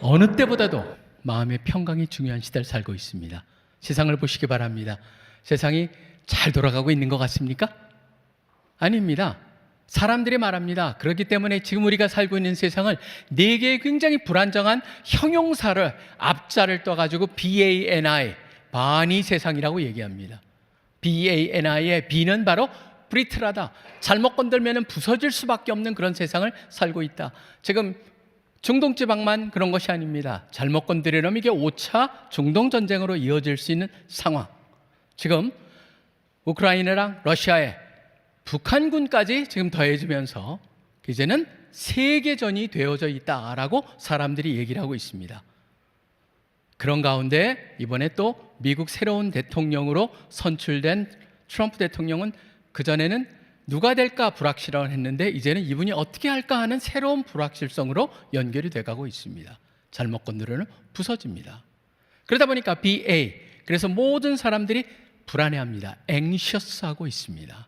어느 때보다도 마음의 평강이 중요한 시대를 살고 있습니다. 세상을 보시기 바랍니다. 세상이 잘 돌아가고 있는 것 같습니까? 아닙니다. 사람들이 말합니다. 그렇기 때문에 지금 우리가 살고 있는 세상을 네 개의 굉장히 불안정한 형용사를 앞자를 떠가지고 BANI, 반이 세상이라고 얘기합니다. BANI의 B는 바로 브리틀하다. 잘못 건들면 부서질 수밖에 없는 그런 세상을 살고 있다. 지금 중동 지방만 그런 것이 아닙니다. 잘못 건드리려면 이게 5차 중동 전쟁으로 이어질 수 있는 상황. 지금 우크라이나랑 러시아의 북한군까지 지금 더해지면서 이제는 세계전이 되어져 있다라고 사람들이 얘기를 하고 있습니다. 그런 가운데 이번에 또 미국 새로운 대통령으로 선출된 트럼프 대통령은 그전에는 누가 될까 불확실하고 했는데 이제는 이분이 어떻게 할까 하는 새로운 불확실성으로 연결이 돼가고 있습니다. 잘못 건드려는 부서집니다. 그러다 보니까 BA, 그래서 모든 사람들이 불안해합니다. anxious하고 있습니다.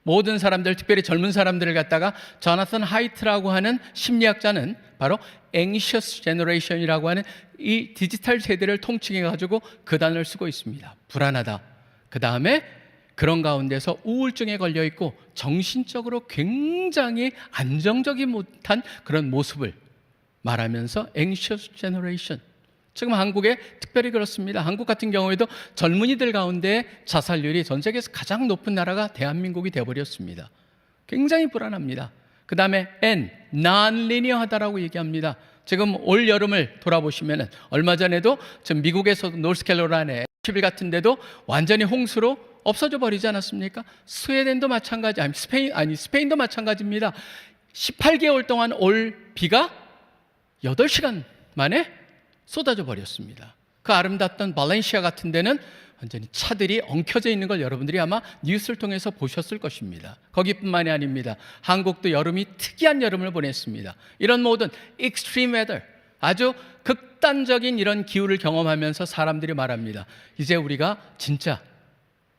모든 사람들, 특별히 젊은 사람들을 갖다가 조나선 하이트라고 하는 심리학자는 바로 anxious generation이라고 하는 이 디지털 세대를 통칭해가지고 그 단어를 쓰고 있습니다. 불안하다. 그 다음에 그런 가운데서 우울증에 걸려 있고 정신적으로 굉장히 안정적이 못한 그런 모습을 말하면서 anxious generation. 지금 한국에 특별히 그렇습니다. 한국 같은 경우에도 젊은이들 가운데 자살률이 전 세계에서 가장 높은 나라가 대한민국이 되어버렸습니다. 굉장히 불안합니다. 그 다음에 N, non-linear하다라고 얘기합니다. 지금 올 여름을 돌아보시면 얼마 전에도 지금 미국에서도 노스캐롤라이나 10일 같은 데도 완전히 홍수로 없어져 버리지 않았습니까? 스웨덴도 마찬가지, 스페인도 마찬가지입니다. 18개월 동안 올 비가 8시간 만에 쏟아져 버렸습니다. 그 아름답던 발렌시아 같은 데는 완전히 차들이 엉켜져 있는 걸 여러분들이 아마 뉴스를 통해서 보셨을 것입니다. 거기뿐만이 아닙니다. 한국도 여름이 특이한 여름을 보냈습니다. 이런 모든 extreme weather, 아주 극단적인 이런 기후를 경험하면서 사람들이 말합니다. 이제 우리가 진짜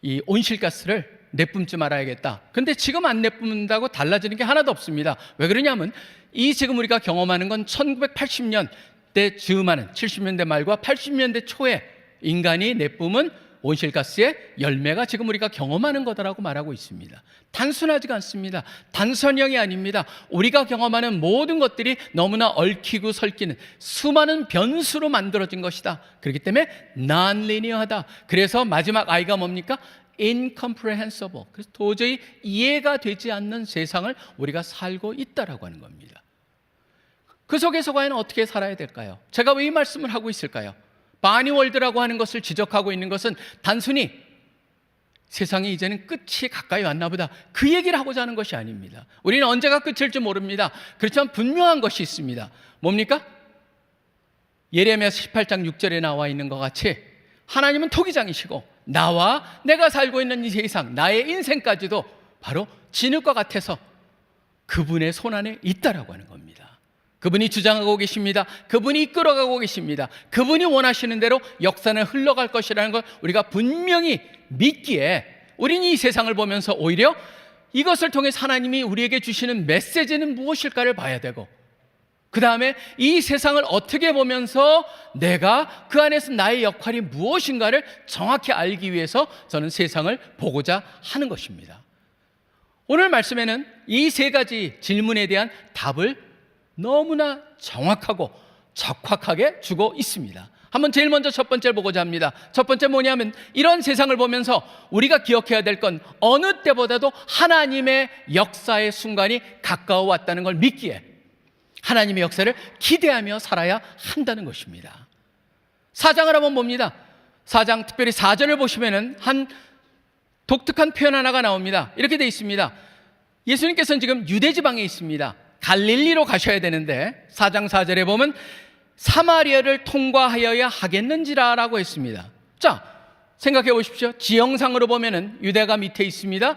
이 온실가스를 내뿜지 말아야겠다. 근데 지금 안 내뿜는다고 달라지는 게 하나도 없습니다. 왜 그러냐면 이 지금 우리가 경험하는 건 1980년대 즈음하는 70년대 말과 80년대 초에 인간이 내뿜은 온실가스의 열매가 지금 우리가 경험하는 거다라고 말하고 있습니다. 단순하지가 않습니다. 단선형이 아닙니다. 우리가 경험하는 모든 것들이 너무나 얽히고 설키는 수많은 변수로 만들어진 것이다. 그렇기 때문에 non-linear하다. 그래서 마지막 I가 뭡니까? incomprehensible. 그래서 도저히 이해가 되지 않는 세상을 우리가 살고 있다라고 하는 겁니다. 그 속에서 과연 어떻게 살아야 될까요? 제가 왜 이 말씀을 하고 있을까요? 바니월드라고 하는 것을 지적하고 있는 것은 단순히 세상이 이제는 끝이 가까이 왔나 보다 그 얘기를 하고자 하는 것이 아닙니다. 우리는 언제가 끝일지 모릅니다. 그렇지만 분명한 것이 있습니다. 뭡니까? 예레미야서 18장 6절에 나와 있는 것 같이 하나님은 토기장이시고 나와 내가 살고 있는 이 세상, 나의 인생까지도 바로 진흙과 같아서 그분의 손안에 있다라고 하는 겁니다. 그분이 주장하고 계십니다. 그분이 이끌어가고 계십니다. 그분이 원하시는 대로 역사는 흘러갈 것이라는 걸 우리가 분명히 믿기에 우리는 이 세상을 보면서 오히려 이것을 통해 하나님이 우리에게 주시는 메시지는 무엇일까를 봐야 되고 그 다음에 이 세상을 어떻게 보면서 내가 그 안에서 나의 역할이 무엇인가를 정확히 알기 위해서 저는 세상을 보고자 하는 것입니다. 오늘 말씀에는 이 세 가지 질문에 대한 답을 너무나 정확하고 적확하게 주고 있습니다. 한번 제일 먼저 첫 번째를 보고자 합니다. 첫 번째 뭐냐면 이런 세상을 보면서 우리가 기억해야 될 건 어느 때보다도 하나님의 역사의 순간이 가까워 왔다는 걸 믿기에 하나님의 역사를 기대하며 살아야 한다는 것입니다. 4장을 한번 봅니다. 4장 특별히 4절을 보시면은 한 독특한 표현 하나가 나옵니다. 이렇게 되어 있습니다. 예수님께서는 지금 유대 지방에 있습니다. 갈릴리로 가셔야 되는데 4장 4절에 보면 사마리아를 통과하여야 하겠는지라 라고 했습니다. 자, 생각해 보십시오. 지형상으로 보면은 유대가 밑에 있습니다.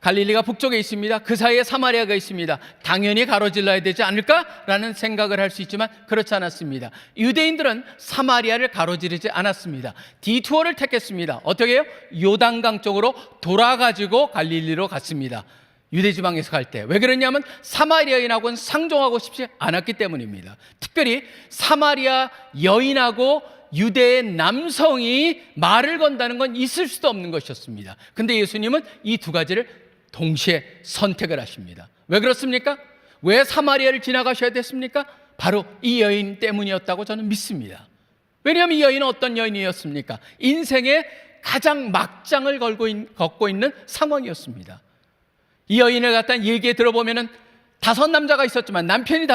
갈릴리가 북쪽에 있습니다. 그 사이에 사마리아가 있습니다. 당연히 가로질러야 되지 않을까라는 생각을 할 수 있지만 그렇지 않았습니다. 유대인들은 사마리아를 가로지르지 않았습니다. 디투어를 택했습니다. 어떻게 해요? 요단강 쪽으로 돌아가지고 갈릴리로 갔습니다. 유대 지방에서 갈 때. 왜 그러냐면 사마리아 여인하고는 상종하고 싶지 않았기 때문입니다. 특별히 사마리아 여인하고 유대의 남성이 말을 건다는 건 있을 수도 없는 것이었습니다. 근데 예수님은 이 두 가지를 동시에 선택을 하십니다. 왜 그렇습니까? 왜 사마리아를 지나가셔야 됐습니까? 바로 이 여인 때문이었다고 저는 믿습니다. 왜냐하면 이 여인은 어떤 여인이었습니까? 인생의 가장 막장을 걷고 있는 상황이었습니다. 이 여인을 갖다 얘기에 들어보면은 5 남자가 있었지만 남편이 5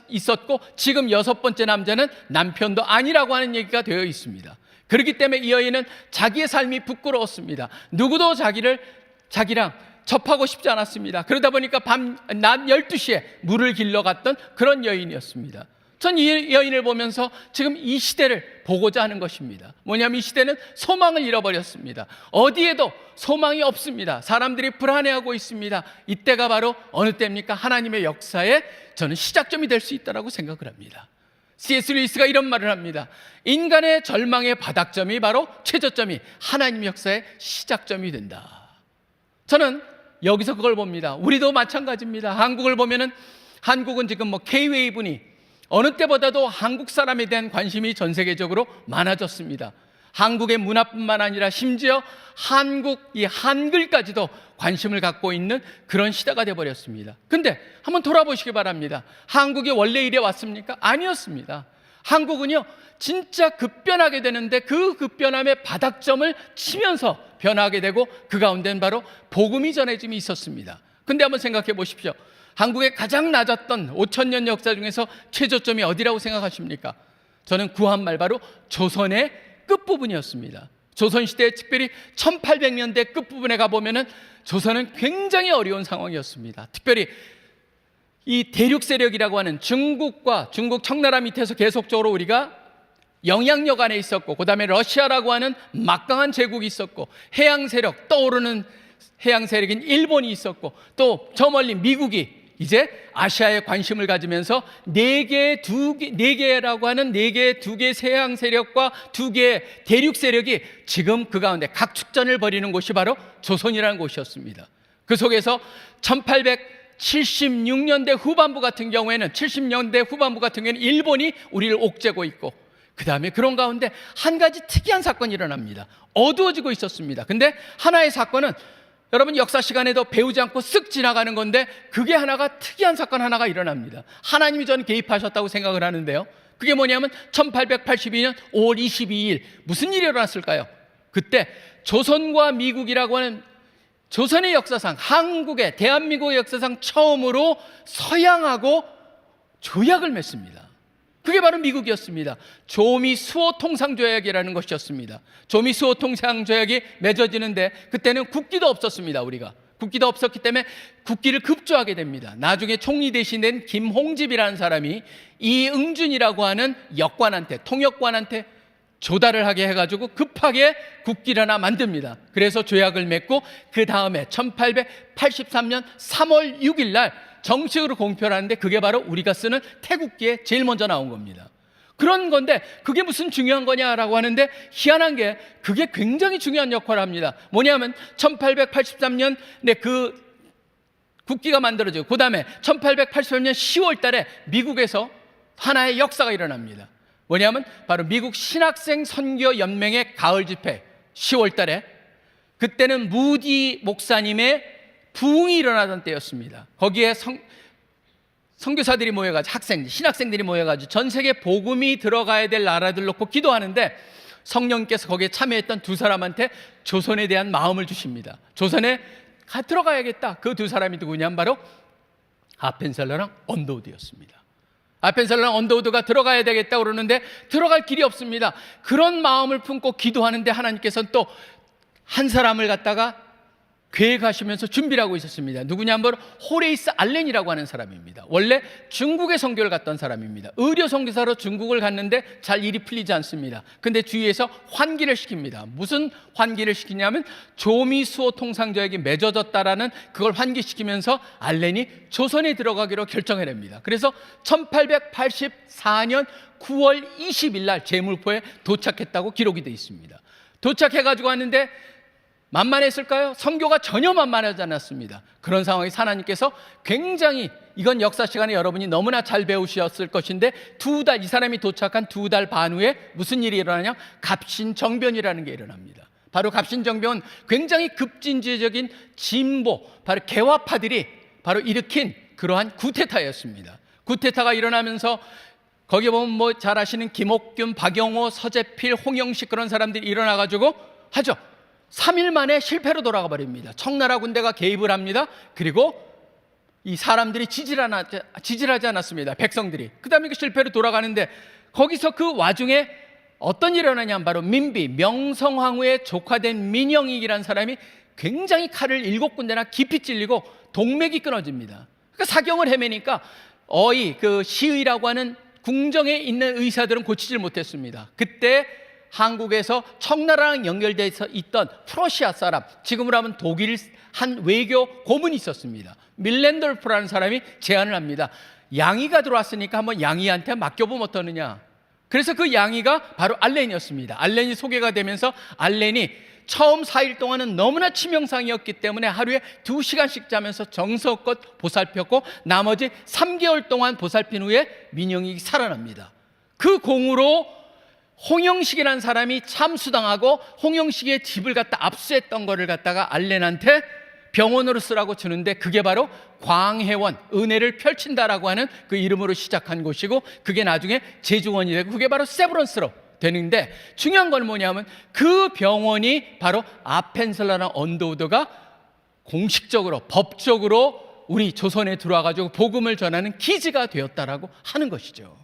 있었고 지금 6번째 남자는 남편도 아니라고 하는 얘기가 되어 있습니다. 그렇기 때문에 이 여인은 자기의 삶이 부끄러웠습니다. 누구도 자기랑 접하고 싶지 않았습니다. 그러다 보니까 낮 12시에 물을 길러 갔던 그런 여인이었습니다. 전 이 여인을 보면서 지금 이 시대를 보고자 하는 것입니다. 뭐냐면 이 시대는 소망을 잃어버렸습니다. 어디에도 소망이 없습니다. 사람들이 불안해하고 있습니다. 이때가 바로 어느 때입니까? 하나님의 역사에 저는 시작점이 될 수 있다고 생각을 합니다. C.S. 루이스가 이런 말을 합니다. 인간의 절망의 바닥점이 바로 최저점이 하나님의 역사의 시작점이 된다. 저는 여기서 그걸 봅니다. 우리도 마찬가지입니다. 한국을 보면은 한국은 지금 K-웨이브니 어느 때보다도 한국 사람에 대한 관심이 전 세계적으로 많아졌습니다. 한국의 문화뿐만 아니라 심지어 이 한글까지도 관심을 갖고 있는 그런 시대가 되어버렸습니다. 근데 한번 돌아보시기 바랍니다. 한국이 원래 이래 왔습니까? 아니었습니다. 한국은요 진짜 급변하게 되는데 그 급변함의 바닥점을 치면서 변하게 되고 그 가운데는 바로 복음이 전해짐이 있었습니다. 근데 한번 생각해 보십시오. 한국의 가장 낮았던 5,000년 역사 중에서 최저점이 어디라고 생각하십니까? 저는 구한말 바로 조선의 끝부분이었습니다. 조선시대 특별히 1800년대 끝부분에 가보면은 조선은 굉장히 어려운 상황이었습니다. 특별히 이 대륙 세력이라고 하는 중국 청나라 밑에서 계속적으로 우리가 영향력 안에 있었고, 그 다음에 러시아라고 하는 막강한 제국이 있었고, 해양 세력, 떠오르는 해양 세력인 일본이 있었고, 또 저 멀리 미국이 이제 아시아에 관심을 가지면서 4개라고 하는 2개의 서양 세력과 2개의 대륙 세력이 지금 그 가운데 각축전을 벌이는 곳이 바로 조선이라는 곳이었습니다. 그 속에서 1876년대 후반부 같은 경우에는 일본이 우리를 옥죄고 있고, 그 다음에 그런 가운데 한 가지 특이한 사건이 일어납니다. 어두워지고 있었습니다. 근데 하나의 사건은 여러분 역사 시간에도 배우지 않고 쓱 지나가는 건데, 그게 하나가 특이한 사건 하나가 일어납니다. 하나님이 저는 개입하셨다고 생각을 하는데요, 그게 뭐냐면 1882년 5월 22일 무슨 일이 일어났을까요? 그때 조선과 미국이라고 하는 조선의 역사상, 대한민국의 역사상 처음으로 서양하고 조약을 맺습니다. 그게 바로 미국이었습니다. 조미수호 통상조약이라는 것이었습니다. 조미수호 통상조약이 맺어지는데 그때는 국기도 없었습니다. 우리가 국기도 없었기 때문에 국기를 급조하게 됩니다. 나중에 총리 대신된 김홍집이라는 사람이 이응준이라고 하는 통역관한테 조달을 하게 해가지고 급하게 국기를 하나 만듭니다. 그래서 조약을 맺고 그 다음에 1883년 3월 6일 날 정식으로 공표를 하는데, 그게 바로 우리가 쓰는 태국기에 제일 먼저 나온 겁니다. 그런 건데 그게 무슨 중요한 거냐라고 하는데, 희한한 게 그게 굉장히 중요한 역할을 합니다. 뭐냐면 1883년에 그 국기가 만들어지고, 그 다음에 1883년 10월 달에 미국에서 하나의 역사가 일어납니다. 뭐냐면 바로 미국 신학생 선교 연맹의 가을 집회 10월 달에, 그때는 무디 목사님의 부흥이 일어나던 때였습니다. 거기에 선교사들이 모여가지고 신학생들이 모여가지고 전 세계 복음이 들어가야 될 나라들 놓고 기도하는데, 성령께서 거기에 참여했던 2 사람한테 조선에 대한 마음을 주십니다. 조선에 들어가야겠다. 그 2 사람이 누구냐면 바로 아펜셀러랑 언더우드였습니다. 아펜셀러랑 언더우드가 들어가야 되겠다 그러는데 들어갈 길이 없습니다. 그런 마음을 품고 기도하는데 하나님께서는 또 한 사람을 갖다가 계획하시면서 준비를 하고 있었습니다. 누구냐 하면 호레이스 알렌이라고 하는 사람입니다. 원래 중국에 선교를 갔던 사람입니다. 의료 선교사로 중국을 갔는데 잘 일이 풀리지 않습니다. 근데 주위에서 환기를 시킵니다. 무슨 환기를 시키냐면 조미수호 통상조약이 맺어졌다라는 그걸 환기시키면서 알렌이 조선에 들어가기로 결정을 합니다. 그래서 1884년 9월 20일 날 제물포에 도착했다고 기록이 되어 있습니다. 도착해가지고 왔는데 만만했을까요? 선교가 전혀 만만하지 않았습니다. 그런 상황에서 하나님께서 굉장히, 이건 역사 시간에 여러분이 너무나 잘 배우셨을 것인데, 이 사람이 도착한 2달 반 후에 무슨 일이 일어나냐? 갑신정변이라는 게 일어납니다. 바로 갑신정변은 굉장히 급진주의적인 진보, 바로 개화파들이 바로 일으킨 그러한 쿠데타였습니다. 쿠데타가 일어나면서 거기에 보면 뭐 잘 아시는 김옥균, 박영호, 서재필, 홍영식 그런 사람들이 일어나가지고 하죠. 3일 만에 실패로 돌아가 버립니다. 청나라 군대가 개입을 합니다. 그리고 이 사람들이 지질하지 않았습니다. 백성들이. 그 다음에 실패로 돌아가는데, 거기서 그 와중에 어떤 일이 일어나냐면 바로 민비, 명성황후의 조카된 민영익이라는 사람이 굉장히 칼을 7군데나 깊이 찔리고 동맥이 끊어집니다. 그러니까 사경을 헤매니까 그 시의라고 하는 궁정에 있는 의사들은 고치질 못했습니다. 그때 한국에서 청나라랑 연결되어 있던 프러시아 사람, 지금으로 하면 독일 한 외교 고문이 있었습니다. 밀렌돌프라는 사람이 제안을 합니다. 양이가 들어왔으니까 한번 양이한테 맡겨보면 어떠느냐. 그래서 그 양이가 바로 알렌이었습니다. 알렌이 소개가 되면서 알렌이 처음 4일 동안은 너무나 치명상이었기 때문에 하루에 2시간씩 자면서 정성껏 보살폈고, 나머지 3개월 동안 보살핀 후에 민영익이 살아납니다. 그 공으로 홍영식이라는 사람이 참수당하고 홍영식의 집을 갖다 압수했던 거를 갖다가 알렌한테 병원으로 쓰라고 주는데, 그게 바로 광해원, 은혜를 펼친다라고 하는 그 이름으로 시작한 곳이고, 그게 나중에 제주원이 되고, 그게 바로 세브론스로 되는데, 중요한 건 뭐냐면 그 병원이 바로 아펜셀라나 언더우드가 공식적으로 법적으로 우리 조선에 들어와가지고 복음을 전하는 기지가 되었다라고 하는 것이죠.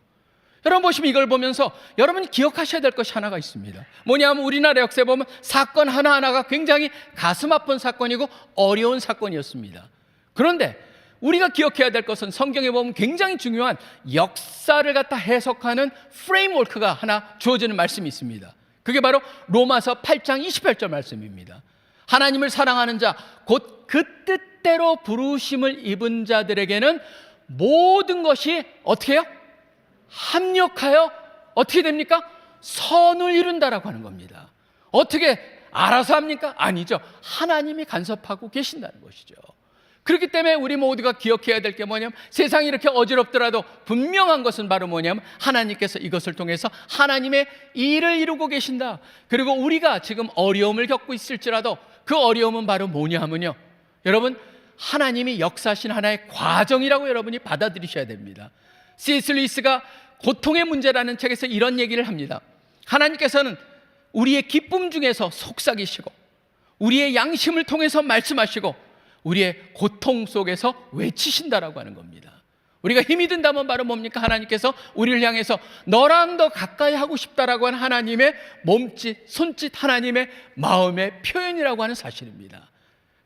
여러분 보시면, 이걸 보면서 여러분이 기억하셔야 될 것이 하나가 있습니다. 뭐냐면 우리나라 역사에 보면 사건 하나하나가 굉장히 가슴 아픈 사건이고 어려운 사건이었습니다. 그런데 우리가 기억해야 될 것은, 성경에 보면 굉장히 중요한 역사를 갖다 해석하는 프레임워크가 하나 주어지는 말씀이 있습니다. 그게 바로 로마서 8장 28절 말씀입니다. 하나님을 사랑하는 자, 곧 그 뜻대로 부르심을 입은 자들에게는 모든 것이 어떻게 해요? 합력하여 어떻게 됩니까? 선을 이룬다라고 하는 겁니다. 어떻게 알아서 합니까? 아니죠. 하나님이 간섭하고 계신다는 것이죠. 그렇기 때문에 우리 모두가 기억해야 될 게 뭐냐면, 세상이 이렇게 어지럽더라도 분명한 것은 바로 뭐냐면 하나님께서 이것을 통해서 하나님의 일을 이루고 계신다. 그리고 우리가 지금 어려움을 겪고 있을지라도 그 어려움은 바로 뭐냐 하면요, 여러분, 하나님이 역사하신 하나의 과정이라고 여러분이 받아들이셔야 됩니다. C.S. 루이스가 고통의 문제라는 책에서 이런 얘기를 합니다. 하나님께서는 우리의 기쁨 중에서 속삭이시고, 우리의 양심을 통해서 말씀하시고, 우리의 고통 속에서 외치신다라고 하는 겁니다. 우리가 힘이 든다면 바로 뭡니까? 하나님께서 우리를 향해서 너랑 더 가까이 하고 싶다라고 하는 하나님의 몸짓, 손짓, 하나님의 마음의 표현이라고 하는 사실입니다.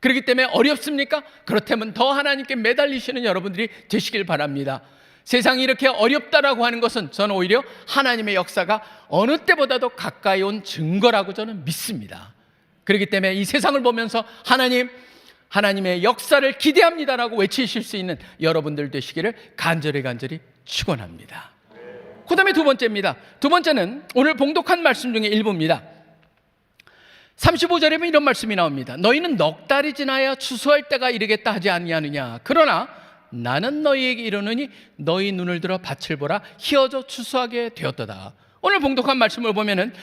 그렇기 때문에 어렵습니까? 그렇다면 더 하나님께 매달리시는 여러분들이 되시길 바랍니다. 세상이 이렇게 어렵다라고 하는 것은 저는 오히려 하나님의 역사가 어느 때보다도 가까이 온 증거라고 저는 믿습니다. 그렇기 때문에 이 세상을 보면서 하나님의 역사를 기대합니다라고 외치실 수 있는 여러분들 되시기를 간절히 축원합니다. 그 다음에 두 번째입니다. 두 번째는 오늘 봉독한 말씀 중에 일부입니다. 35절에 보면 이런 말씀이 나옵니다. 너희는 넉 달이 지나야 추수할 때가 이르겠다 하지 아니하느냐. 그러나 나는 너희에게 이르노니 너희 눈을 들어 밭을 보라. 희어져 추수하게 되었도다. 오늘 봉독한 말씀을 보면은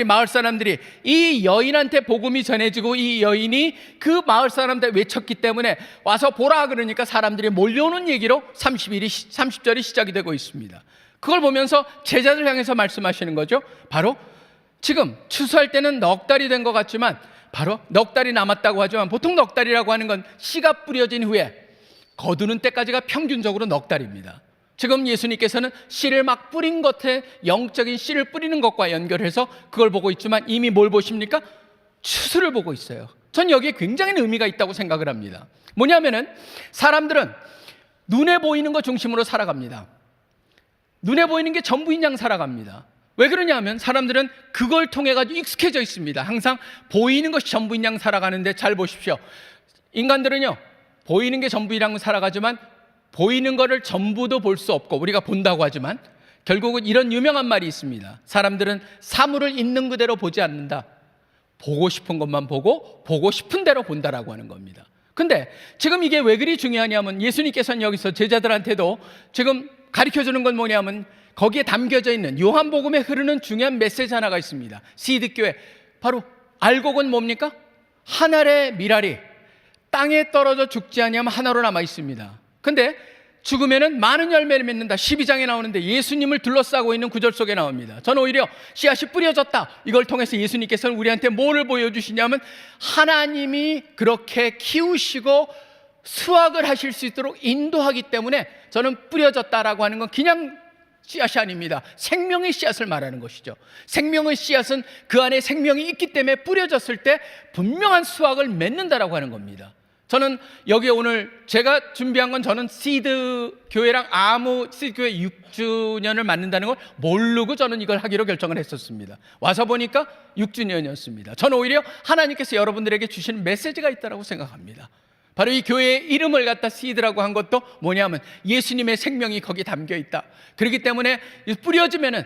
마을 사람들이 이 여인한테 복음이 전해지고, 이 여인이 그 마을 사람들 외쳤기 때문에 와서 보라 그러니까 사람들이 몰려오는 얘기로 30절이 시작이 되고 있습니다. 그걸 보면서 제자들 향해서 말씀하시는 거죠. 바로 지금 추수할 때는 넉 달이 된 것 같지만, 바로 넉 달이 남았다고 하지만, 보통 넉 달이라고 하는 건 씨가 뿌려진 후에 거두는 때까지가 평균적으로 넉 달입니다. 지금 예수님께서는 씨를 막 뿌린 것에, 영적인 씨를 뿌리는 것과 연결해서 그걸 보고 있지만, 이미 뭘 보십니까? 추수를 보고 있어요. 전 여기에 굉장히 의미가 있다고 생각을 합니다. 뭐냐면은 사람들은 눈에 보이는 것 중심으로 살아갑니다. 눈에 보이는 게 전부인 양 살아갑니다. 왜 그러냐면 사람들은 그걸 통해 가지고 익숙해져 있습니다. 항상 보이는 것이 전부인 양 살아가는데, 잘 보십시오. 인간들은요, 보이는 게 전부이라고 살아가지만 보이는 거를 전부도 볼 수 없고, 우리가 본다고 하지만 결국은 이런 유명한 말이 있습니다. 사람들은 사물을 있는 그대로 보지 않는다. 보고 싶은 것만 보고 보고 싶은 대로 본다라고 하는 겁니다. 근데 지금 이게 왜 그리 중요하냐면 예수님께서는 여기서 제자들한테도 지금 가르쳐주는 건 뭐냐면 거기에 담겨져 있는 요한복음에 흐르는 중요한 메시지 하나가 있습니다. 시드교회, 바로 알곡은 뭡니까? 한 알의 밀알이 땅에 떨어져 죽지 아니하면 하나로 남아 있습니다. 근데 죽으면은 많은 열매를 맺는다. 12장에 나오는데 예수님을 둘러싸고 있는 구절 속에 나옵니다. 저는 오히려 씨앗이 뿌려졌다, 이걸 통해서 예수님께서는 우리한테 뭐를 보여주시냐면 하나님이 그렇게 키우시고 수확을 하실 수 있도록 인도하기 때문에 저는 뿌려졌다라고 하는 건 그냥 씨앗이 아닙니다. 생명의 씨앗을 말하는 것이죠. 생명의 씨앗은 그 안에 생명이 있기 때문에 뿌려졌을 때 분명한 수확을 맺는다라고 하는 겁니다. 저는 여기 오늘 제가 준비한 건, 저는 시드 교회랑 시드 교회 6주년을 맞는다는 걸 모르고 저는 이걸 하기로 결정을 했었습니다. 와서 보니까 6주년이었습니다. 저는 오히려 하나님께서 여러분들에게 주시는 메시지가 있다고 생각합니다. 바로 이 교회의 이름을 갖다 시드라고 한 것도 뭐냐면 예수님의 생명이 거기 담겨 있다. 그렇기 때문에 뿌려지면은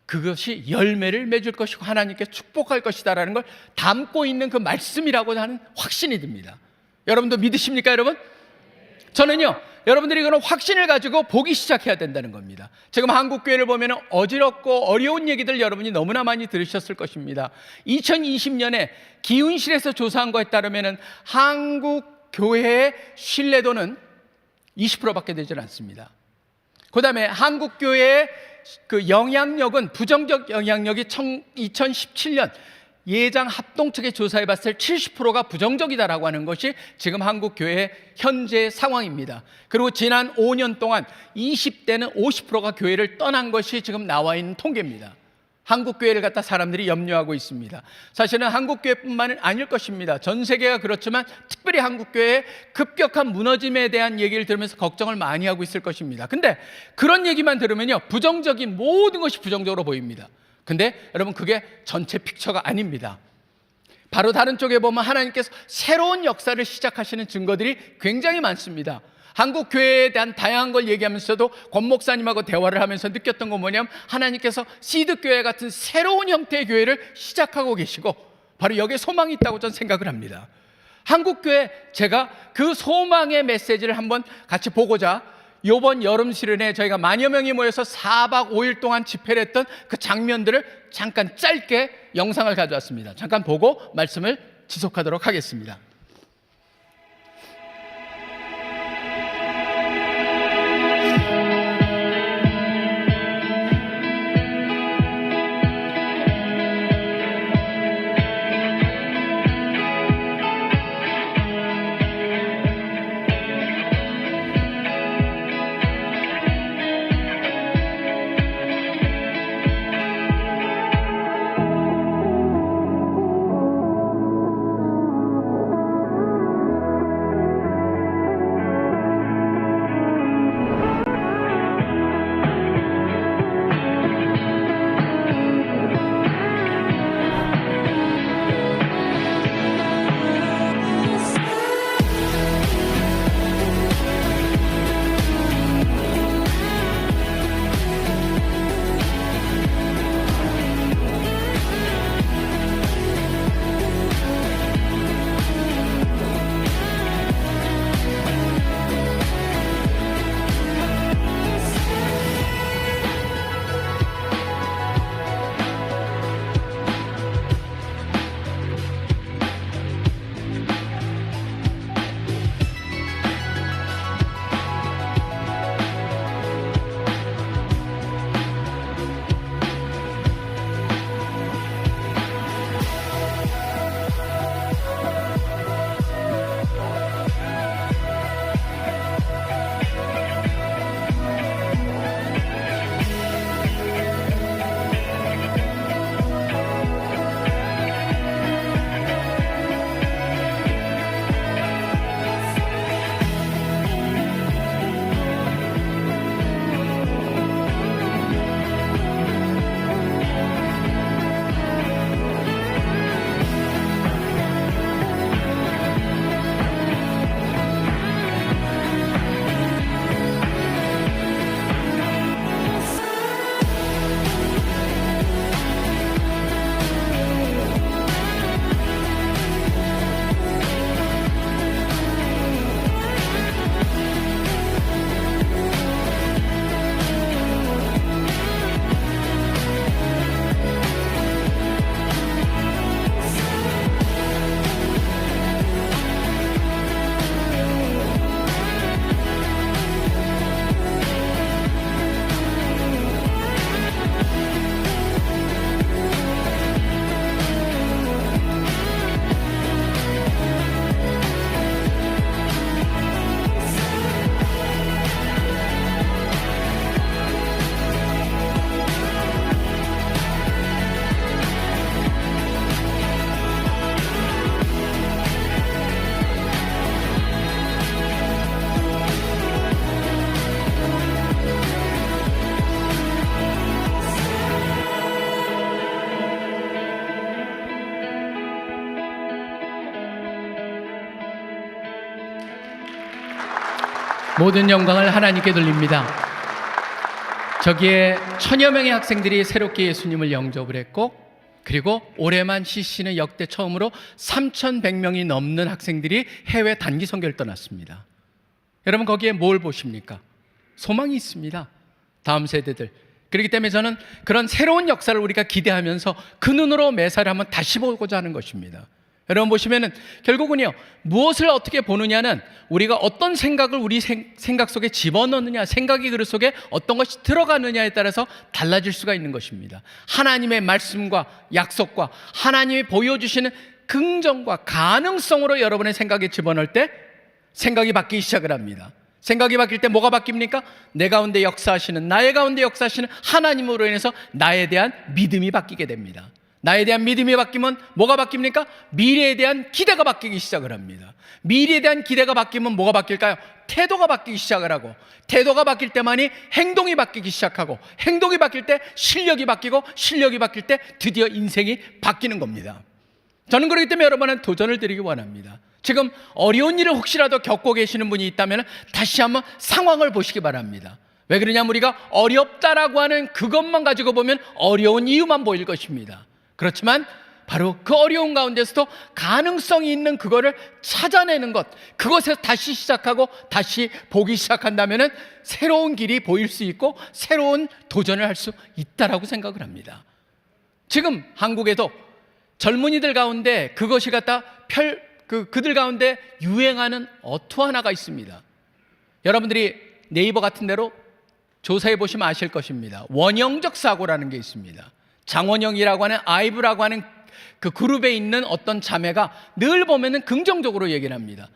그것이 열매를 맺을 것이고 하나님께 축복할 것이다라는 걸 담고 있는 그 말씀이라고 하는 확신이 듭니다. 여러분도 믿으십니까, 여러분? 저는요, 여러분들이 그런 확신을 가지고 보기 시작해야 된다는 겁니다. 지금 한국교회를 보면 어지럽고 어려운 얘기들 여러분이 너무나 많이 들으셨을 것입니다. 2020년에 기운실에서 조사한 거에 따르면 한국교회의 신뢰도는 20%밖에 되질 않습니다. 그 다음에 한국교회의 그 영향력은, 부정적 영향력이 2017년 예장 합동측의 조사해 봤을 때 70%가 부정적이다라고 하는 것이 지금 한국교회의 현재 상황입니다. 그리고 지난 5년 동안 20대는 50%가 교회를 떠난 것이 지금 나와 있는 통계입니다. 한국교회를 갖다 사람들이 염려하고 있습니다. 사실은 한국교회뿐만 아닐 것입니다. 전 세계가 그렇지만 특별히 한국교회의 급격한 무너짐에 대한 얘기를 들으면서 걱정을 많이 하고 있을 것입니다. 근데 그런 얘기만 들으면요, 부정적인 모든 것이 부정적으로 보입니다. 근데 여러분, 그게 전체 픽처가 아닙니다. 바로 다른 쪽에 보면 하나님께서 새로운 역사를 시작하시는 증거들이 굉장히 많습니다. 한국 교회에 대한 다양한 걸 얘기하면서도 권 목사님하고 대화를 하면서 느꼈던 건 뭐냐면 하나님께서 시드 교회 같은 새로운 형태의 교회를 시작하고 계시고 바로 여기에 소망이 있다고 저는 생각을 합니다. 한국 교회, 제가 그 소망의 메시지를 한번 같이 보고자 이번 여름 시즌에 저희가 만여 명이 모여서 4박 5일 동안 집회를 했던 그 장면들을 잠깐 짧게 영상을 가져왔습니다. 잠깐 보고 말씀을 지속하도록 하겠습니다. 모든 영광을 하나님께 돌립니다. 저기에 1000여 명의 학생들이 새롭게 예수님을 영접을 했고, 그리고 올해만 CC는 역대 처음으로 3100명이 넘는 학생들이 해외 단기 선교를 떠났습니다. 여러분, 거기에 뭘 보십니까? 소망이 있습니다. 다음 세대들. 그렇기 때문에 저는 그런 새로운 역사를 우리가 기대하면서 그 눈으로 매사를 한번 다시 보고자 하는 것입니다. 여러분 보시면은 결국은요, 무엇을 어떻게 보느냐는 우리가 어떤 생각을 우리 생각 속에 집어넣느냐, 생각의 그릇 속에 어떤 것이 들어가느냐에 따라서 달라질 수가 있는 것입니다. 하나님의 말씀과 약속과 하나님이 보여주시는 긍정과 가능성으로 여러분의 생각에 집어넣을 때 생각이 바뀌기 시작을 합니다. 생각이 바뀔 때 뭐가 바뀝니까? 내 가운데 역사하시는, 나의 가운데 역사하시는 하나님으로 인해서 나에 대한 믿음이 바뀌게 됩니다. 나에 대한 믿음이 바뀌면 뭐가 바뀝니까? 미래에 대한 기대가 바뀌기 시작을 합니다. 미래에 대한 기대가 바뀌면 뭐가 바뀔까요? 태도가 바뀌기 시작을 하고, 태도가 바뀔 때만이 행동이 바뀌기 시작하고, 행동이 바뀔 때 실력이 바뀌고, 실력이 바뀔 때 드디어 인생이 바뀌는 겁니다. 저는 그렇기 때문에 여러분한테 도전을 드리기 원합니다. 지금 어려운 일을 혹시라도 겪고 계시는 분이 있다면 다시 한번 상황을 보시기 바랍니다. 왜 그러냐면 우리가 어렵다라고 하는 그것만 가지고 보면 어려운 이유만 보일 것입니다. 그렇지만 바로 그 어려운 가운데서도 가능성이 있는 그거를 찾아내는 것, 그것에서 다시 시작하고 다시 보기 시작한다면 새로운 길이 보일 수 있고 새로운 도전을 할 수 있다라고 생각을 합니다. 지금 한국에도 젊은이들 가운데 그것이 갖다 그들 가운데 유행하는 어투 하나가 있습니다. 여러분들이 네이버 같은 데로 조사해 보시면 아실 것입니다. 원형적 사고라는 게 있습니다. 장원영이라고 하는 아이브라고 하는 그 그룹에 있는 어떤 자매가 늘 보면은 긍정적으로 얘기를 합니다.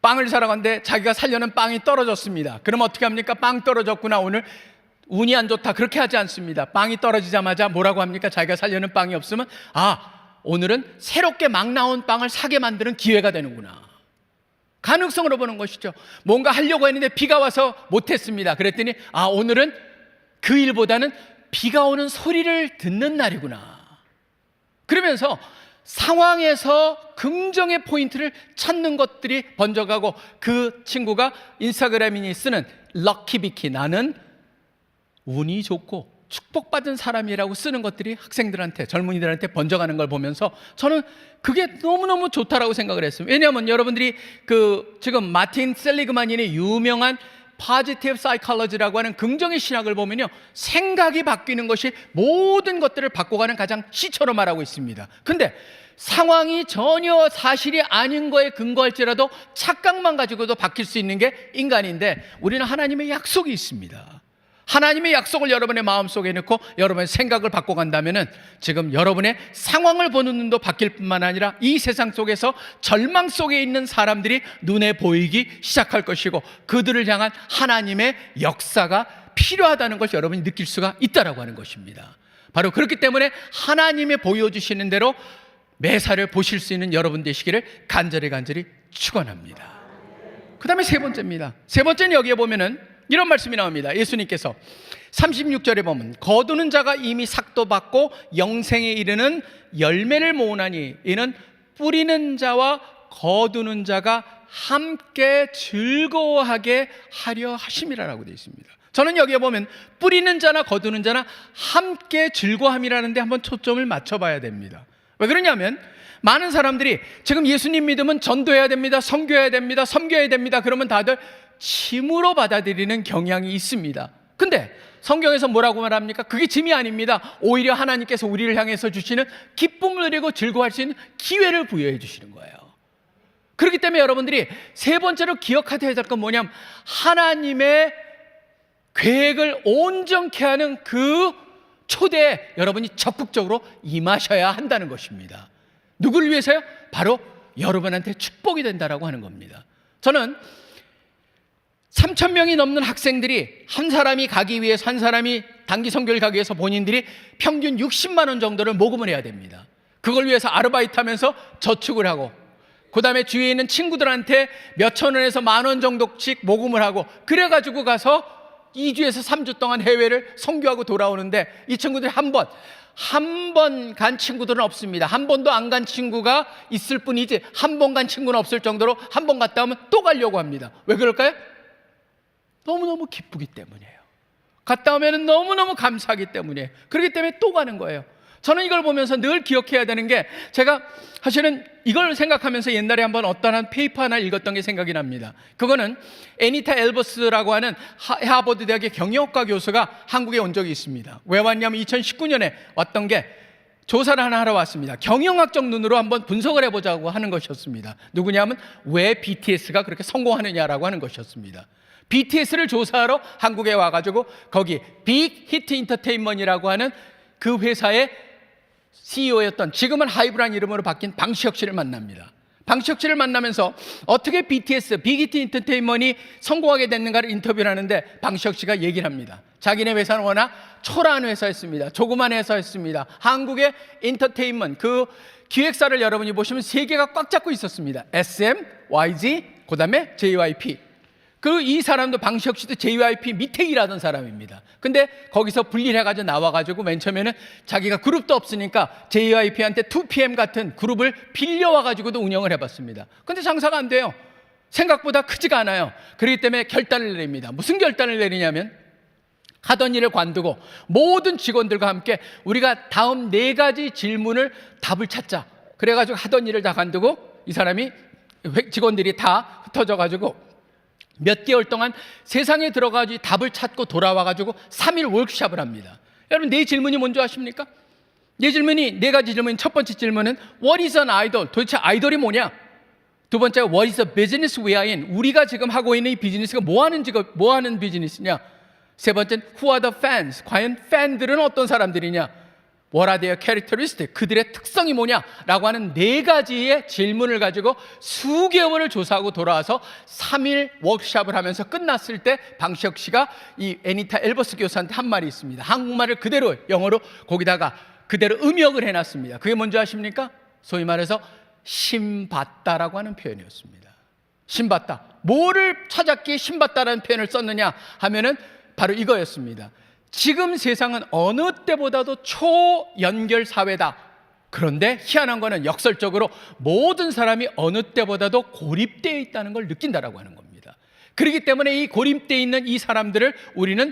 빵을 사러 갔는데 자기가 살려는 빵이 떨어졌습니다. 그럼 어떻게 합니까? 빵 떨어졌구나, 오늘 운이 안 좋다, 그렇게 하지 않습니다. 빵이 떨어지자마자 뭐라고 합니까? 자기가 살려는 빵이 없으면 오늘은 새롭게 막 나온 빵을 사게 만드는 기회가 되는구나. 가능성으로 보는 것이죠. 뭔가 하려고 했는데 비가 와서 못했습니다. 그랬더니 오늘은 그 일보다는 비가 오는 소리를 듣는 날이구나. 그러면서 상황에서 긍정의 포인트를 찾는 것들이 번져가고, 그 친구가 인스타그램이 쓰는 럭키비키, 나는 운이 좋고 축복받은 사람이라고 쓰는 것들이 학생들한테, 젊은이들한테 번져가는 걸 보면서 저는 그게 너무너무 좋다라고 생각을 했습니다. 왜냐하면 여러분들이 지금 마틴 셀리그만인의 유명한 포지티브 사이콜로지라고 하는 긍정의 신학을 보면요, 생각이 바뀌는 것이 모든 것들을 바꿔가는 가장 시초로 말하고 있습니다. 근데 상황이 전혀 사실이 아닌 거에 근거할지라도 착각만 가지고도 바뀔 수 있는 게 인간인데, 우리는 하나님의 약속이 있습니다. 하나님의 약속을 여러분의 마음속에 넣고 여러분의 생각을 바꿔간다면 지금 여러분의 상황을 보는 눈도 바뀔 뿐만 아니라 이 세상 속에서 절망 속에 있는 사람들이 눈에 보이기 시작할 것이고, 그들을 향한 하나님의 역사가 필요하다는 것을 여러분이 느낄 수가 있다라고 하는 것입니다. 바로 그렇기 때문에 하나님의 보여주시는 대로 매사를 보실 수 있는 여러분 되시기를 간절히 축원합니다. 그 다음에 세 번째입니다. 세 번째는 여기에 보면은 이런 말씀이 나옵니다. 예수님께서 36절에 보면 거두는 자가 이미 삭도 받고 영생에 이르는 열매를 모으나니 이는 뿌리는 자와 거두는 자가 함께 즐거워하게 하려 하심이라고 되어 있습니다. 저는 여기에 보면 뿌리는 자나 거두는 자나 함께 즐거워함이라는 데 한번 초점을 맞춰봐야 됩니다. 왜 그러냐면 많은 사람들이 지금 예수님 믿으면 전도해야 됩니다, 선교해야 됩니다, 섬겨야 됩니다, 그러면 다들 짐으로 받아들이는 경향이 있습니다. 근데 성경에서 뭐라고 말합니까? 그게 짐이 아닙니다. 오히려 하나님께서 우리를 향해서 주시는 기쁨을 누리고 즐거워할 수 있는 기회를 부여해 주시는 거예요. 그렇기 때문에 여러분들이 세 번째로 기억해야 될 건 뭐냐면 하나님의 계획을 온전케 하는 그 초대에 여러분이 적극적으로 임하셔야 한다는 것입니다. 누구를 위해서요? 바로 여러분한테 축복이 된다라고 하는 겁니다. 저는 3,000명이 넘는 학생들이 한 사람이 가기 위해서, 한 사람이 단기 선교를 가기 위해서 본인들이 평균 60만 원 정도를 모금을 해야 됩니다. 그걸 위해서 아르바이트 하면서 저축을 하고, 그 다음에 주위에 있는 친구들한테 몇천 원에서 10,000원 정도씩 모금을 하고, 그래가지고 가서 2주에서 3주 동안 해외를 선교하고 돌아오는데, 이 친구들이 한 번 간 친구들은 없습니다. 한 번도 안 간 친구가 있을 뿐이지 한 번 간 친구는 없을 정도로 한 번 갔다 오면 또 가려고 합니다. 왜 그럴까요? 너무너무 기쁘기 때문이에요. 갔다 오면 너무너무 감사하기 때문이에요. 그렇기 때문에 또 가는 거예요. 저는 이걸 보면서 늘 기억해야 되는 게, 제가 사실은 이걸 생각하면서 옛날에 한번 어떤 한 페이퍼 하나 읽었던 게 생각이 납니다. 그거는 애니타 엘버스라고 하는 하버드 대학의 경영학과 교수가 한국에 온 적이 있습니다. 왜 왔냐면 2019년에 왔던 게 조사를 하나 하러 왔습니다. 경영학적 눈으로 한번 분석을 해보자고 하는 것이었습니다. 누구냐면 왜 BTS가 그렇게 성공하느냐라고 하는 것이었습니다. BTS를 조사하러 한국에 와가지고 거기 빅 히트 인터테인먼트라고 하는 그 회사의 CEO였던, 지금은 하이브라는 이름으로 바뀐 방시혁 씨를 만납니다. 방시혁 씨를 만나면서 어떻게 BTS, 빅히트 인터테인먼트이 성공하게 됐는가를 인터뷰를 하는데, 방시혁 씨가 얘기를 합니다. 자기네 회사는 워낙 초라한 회사였습니다. 조그만 회사였습니다. 한국의 인터테인먼트 그 기획사를 여러분이 보시면 세 개가 꽉 잡고 있었습니다. SM, YG, 그 다음에 JYP. 그리고 이 사람도, 방시혁 씨도 JYP 밑에 일하던 사람입니다. 근데 거기서 분리를 해가지고 나와가지고 맨 처음에는 자기가 그룹도 없으니까 JYP한테 2PM 같은 그룹을 빌려와가지고도 운영을 해봤습니다. 근데 장사가 안 돼요. 생각보다 크지가 않아요. 그렇기 때문에 결단을 내립니다. 무슨 결단을 내리냐면, 하던 일을 관두고 모든 직원들과 함께 우리가 다음 4가지 질문을 답을 찾자. 그래가지고 하던 일을 다 관두고 이 사람이, 직원들이 다 흩어져가지고 몇 개월 동안 세상에 들어가서 답을 찾고 돌아와가지고 3일 워크숍을 합니다. 여러분, 네 질문이 뭔지 아십니까? 네 질문이, 4가지 질문. 첫 번째 질문은 What is an idol? 도대체 아이돌이 뭐냐? 두 번째, What is the business we are in? 우리가 지금 하고 있는 이 비즈니스가 뭐하는 비즈니스냐? 세 번째는 Who are the fans? 과연 팬들은 어떤 사람들이냐? What are their characteristics? 그들의 특성이 뭐냐? 라고 하는 4가지의 질문을 가지고 수개월을 조사하고 돌아와서 3일 워크숍을 하면서 끝났을 때 방시혁 씨가 이 애니타 엘버스 교수한테 한 말이 있습니다. 한국말을 그대로 영어로 거기다가 그대로 음역을 해놨습니다. 그게 뭔지 아십니까? 소위 말해서 신받다라고 하는 표현이었습니다. 신받다. 뭐를 찾았기에 신받다라는 표현을 썼느냐 하면은 바로 이거였습니다. 지금 세상은 어느 때보다도 초연결 사회다. 그런데 희한한 거는 역설적으로 모든 사람이 어느 때보다도 고립되어 있다는 걸 느낀다라고 하는 겁니다. 그렇기 때문에 이 고립되어 있는 이 사람들을 우리는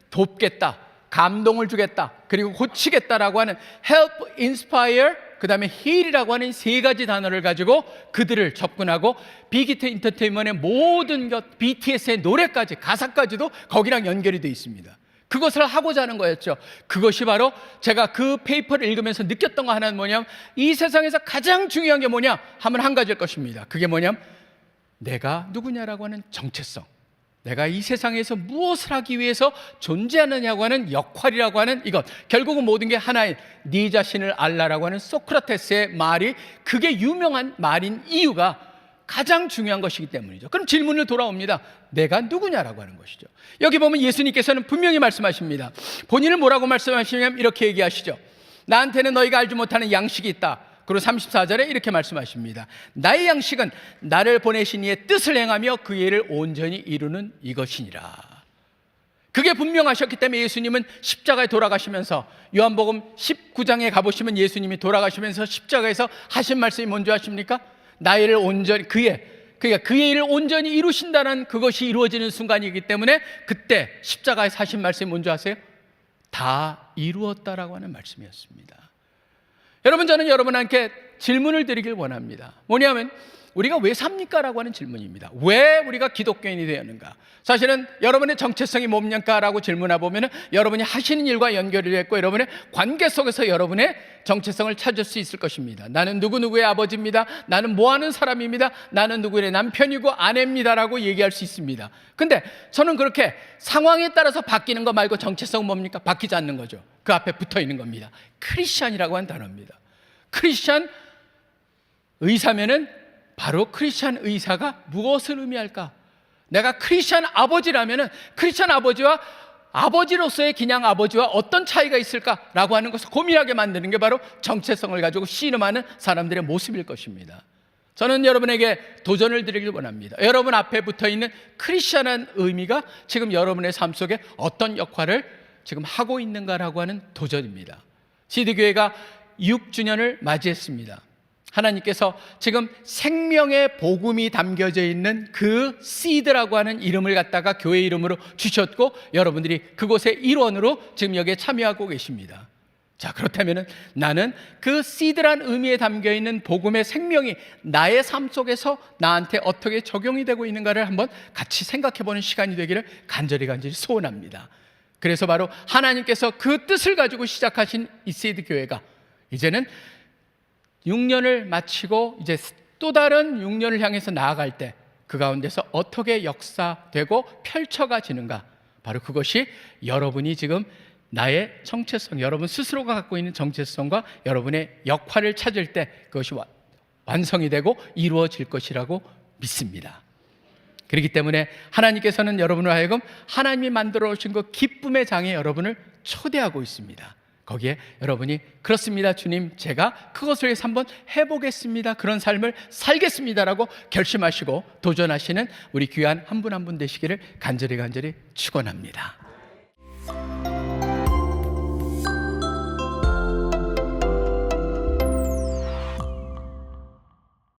돕겠다, 감동을 주겠다, 그리고 고치겠다라고 하는 help, inspire, 그 다음에 heal이라고 하는 3가지 단어를 가지고 그들을 접근하고, 빅히트 인터테인먼트의 모든 것, BTS의 노래까지, 가사까지도 거기랑 연결이 되어 있습니다. 그것을 하고자 하는 거였죠. 그것이 바로 제가 그 페이퍼를 읽으면서 느꼈던 거 하나는 뭐냐면, 이 세상에서 가장 중요한 게 뭐냐 하면 한 가지일 것입니다. 그게 뭐냐면 내가 누구냐라고 하는 정체성, 내가 이 세상에서 무엇을 하기 위해서 존재하느냐고 하는 역할이라고 하는 이것, 결국은 모든 게 하나인 네 자신을 알라라고 하는 소크라테스의 말이 그게 유명한 말인 이유가 가장 중요한 것이기 때문이죠. 그럼 질문을 돌아옵니다. 내가 누구냐라고 하는 것이죠. 여기 보면 예수님께서는 분명히 말씀하십니다. 본인을 뭐라고 말씀하시냐면 이렇게 얘기하시죠. 나한테는 너희가 알지 못하는 양식이 있다. 그리고 34절에 이렇게 말씀하십니다. 나의 양식은 나를 보내신 이의 뜻을 행하며 그 일을 온전히 이루는 이것이니라. 그게 분명하셨기 때문에 예수님은 십자가에 돌아가시면서, 요한복음 19장에 가보시면 예수님이 돌아가시면서 십자가에서 하신 말씀이 뭔지 아십니까? 나의 일을 온전히, 그의 일을 온전히 이루신다는 그것이 이루어지는 순간이기 때문에 그때 십자가에서 하신 말씀이 뭔지 아세요? 다 이루었다라고 하는 말씀이었습니다. 여러분, 저는 여러분한테 질문을 드리길 원합니다. 뭐냐면 우리가 왜 삽니까? 라고 하는 질문입니다. 왜 우리가 기독교인이 되었는가? 사실은 여러분의 정체성이 뭡니까? 라고 질문해보면 여러분이 하시는 일과 연결이 됐고, 여러분의 관계 속에서 여러분의 정체성을 찾을 수 있을 것입니다. 나는 누구누구의 아버지입니다. 나는 뭐하는 사람입니다. 나는 누구의 남편이고 아내입니다. 라고 얘기할 수 있습니다. 근데 저는 그렇게 상황에 따라서 바뀌는 거 말고 정체성은 뭡니까? 바뀌지 않는 거죠. 그 앞에 붙어 있는 겁니다. 크리스찬이라고 하는 단어입니다. 크리스찬 의사면은 바로 크리스찬 의사가 무엇을 의미할까? 내가 크리스찬 아버지라면은 크리스찬 아버지와 아버지로서의 그냥 아버지와 어떤 차이가 있을까라고 하는 것을 고민하게 만드는 게 바로 정체성을 가지고 씨름하는 사람들의 모습일 것입니다. 저는 여러분에게 도전을 드리길 원합니다. 여러분 앞에 붙어있는 크리스찬한 의미가 지금 여러분의 삶 속에 어떤 역할을 지금 하고 있는가라고 하는 도전입니다. 시드교회가 6주년을 맞이했습니다. 하나님께서 지금 생명의 복음이 담겨져 있는 그 씨드라고 하는 이름을 갖다가 교회 이름으로 주셨고, 여러분들이 그곳의 일원으로 지금 여기에 참여하고 계십니다. 자, 그렇다면 나는 그 씨드란 의미에 담겨 있는 복음의 생명이 나의 삶 속에서 나한테 어떻게 적용이 되고 있는가를 한번 같이 생각해 보는 시간이 되기를 간절히 소원합니다. 그래서 바로 하나님께서 그 뜻을 가지고 시작하신 이 씨드 교회가 이제는 6년을 마치고 이제 또 다른 6년을 향해서 나아갈 때 그 가운데서 어떻게 역사되고 펼쳐가지는가, 바로 그것이 여러분이 지금 나의 정체성, 여러분 스스로가 갖고 있는 정체성과 여러분의 역할을 찾을 때 그것이 완성이 되고 이루어질 것이라고 믿습니다. 그렇기 때문에 하나님께서는 여러분을 하여금 하나님이 만들어 오신 그 기쁨의 장에 여러분을 초대하고 있습니다. 거기에 여러분이 그렇습니다 주님, 제가 그것을 위해서 한번 해보겠습니다, 그런 삶을 살겠습니다라고 결심하시고 도전하시는 우리 귀한 한 분 한 분 되시기를 간절히 축원합니다.